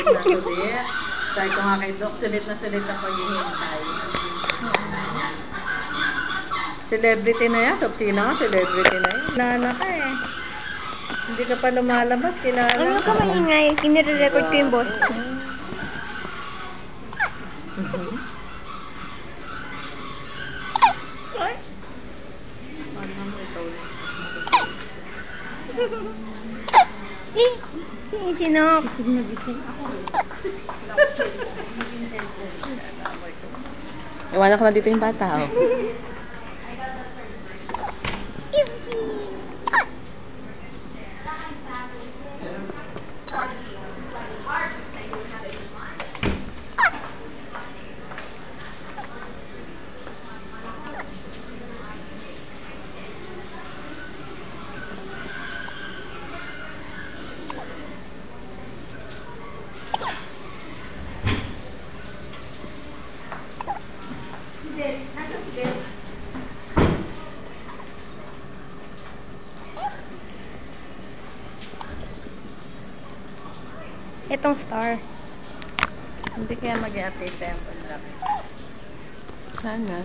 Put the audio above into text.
na sulit. Sabi ko nga kay Doc, sulit na sulit ako hihintay. Celebrity na yan. Sopsina nga, celebrity na yan. Kilala ka eh. Hindi ka pa lumalabas, kilala. Ano ka maingay? Inire-record ko yung boss. Ay! Sinok. Gising na gising ako. Iwanan ko na dito yung bata, oh. Itong star. Hindi kaya mag-i-update tayo. Sana.